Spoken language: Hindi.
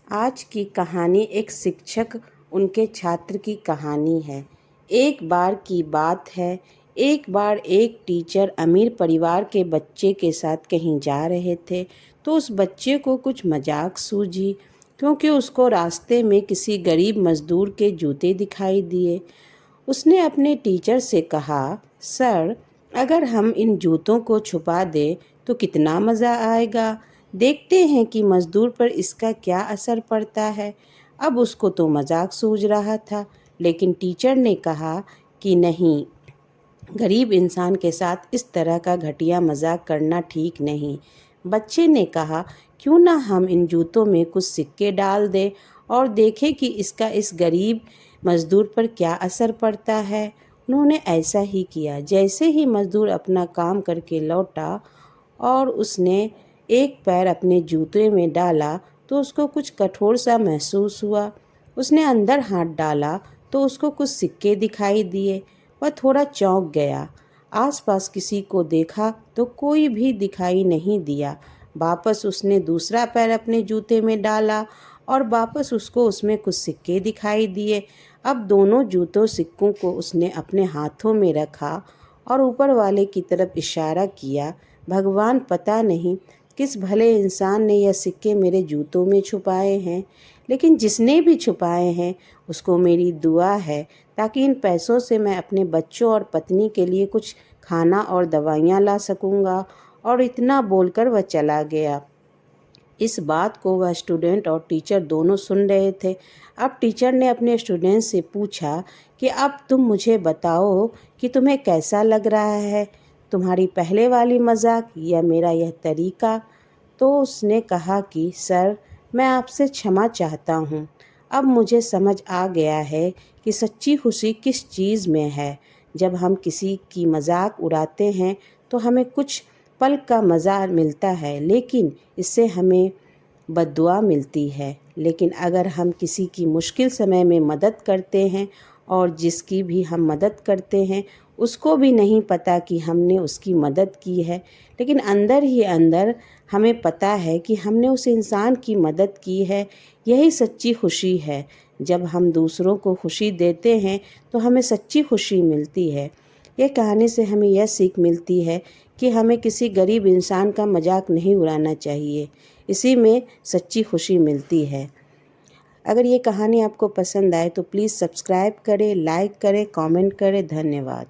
आज की कहानी एक शिक्षक उनके छात्र की कहानी है। एक बार की बात है, एक बार एक टीचर अमीर परिवार के बच्चे के साथ कहीं जा रहे थे तो उस बच्चे को कुछ मजाक सूझी, क्योंकि उसको रास्ते में किसी गरीब मजदूर के जूते दिखाई दिए। उसने अपने टीचर से कहा, सर, अगर हम इन जूतों को छुपा दें तो कितना मज़ा आएगा। देखते हैं कि मज़दूर पर इसका क्या असर पड़ता है। अब उसको तो मजाक सूझ रहा था, लेकिन टीचर ने कहा कि नहीं, गरीब इंसान के साथ इस तरह का घटिया मजाक करना ठीक नहीं। बच्चे ने कहा, क्यों ना हम इन जूतों में कुछ सिक्के डाल दें और देखें कि इसका इस गरीब मजदूर पर क्या असर पड़ता है। उन्होंने ऐसा ही किया। जैसे ही मजदूर अपना काम करके लौटा और उसने एक पैर अपने जूते में डाला तो उसको कुछ कठोर सा महसूस हुआ। उसने अंदर हाथ डाला तो उसको कुछ सिक्के दिखाई दिए। वह थोड़ा चौंक गया। आसपास किसी को देखा तो कोई भी दिखाई नहीं दिया। वापस उसने दूसरा पैर अपने जूते में डाला और वापस उसको उसमें कुछ सिक्के दिखाई दिए। अब दोनों जूतों सिक्कों को उसने अपने हाथों में रखा और ऊपर वाले की तरफ इशारा किया, भगवान, पता नहीं किस भले इंसान ने यह सिक्के मेरे जूतों में छुपाए हैं, लेकिन जिसने भी छुपाए हैं उसको मेरी दुआ है, ताकि इन पैसों से मैं अपने बच्चों और पत्नी के लिए कुछ खाना और दवाइयाँ ला सकूँगा। और इतना बोलकर वह चला गया। इस बात को वह स्टूडेंट और टीचर दोनों सुन रहे थे। अब टीचर ने अपने स्टूडेंट से पूछा कि अब तुम मुझे बताओ कि तुम्हें कैसा लग रहा है, तुम्हारी पहले वाली मजाक या मेरा यह तरीका। तो उसने कहा कि सर, मैं आपसे क्षमा चाहता हूँ। अब मुझे समझ आ गया है कि सच्ची खुशी किस चीज़ में है। जब हम किसी की मजाक उड़ाते हैं तो हमें कुछ पल का मज़ा मिलता है, लेकिन इससे हमें बद्दुआ मिलती है। लेकिन अगर हम किसी की मुश्किल समय में मदद करते हैं और जिसकी भी हम मदद करते हैं उसको भी नहीं पता कि हमने उसकी मदद की है, लेकिन अंदर ही अंदर हमें पता है कि हमने उस इंसान की मदद की है, यही सच्ची खुशी है। जब हम दूसरों को खुशी देते हैं तो हमें सच्ची खुशी मिलती है। यह कहानी से हमें यह सीख मिलती है कि हमें किसी गरीब इंसान का मजाक नहीं उड़ाना चाहिए। इसी में सच्ची खुशी मिलती है। अगर ये कहानी आपको पसंद आए तो प्लीज़ सब्सक्राइब करें, लाइक करें, कमेंट करें। धन्यवाद।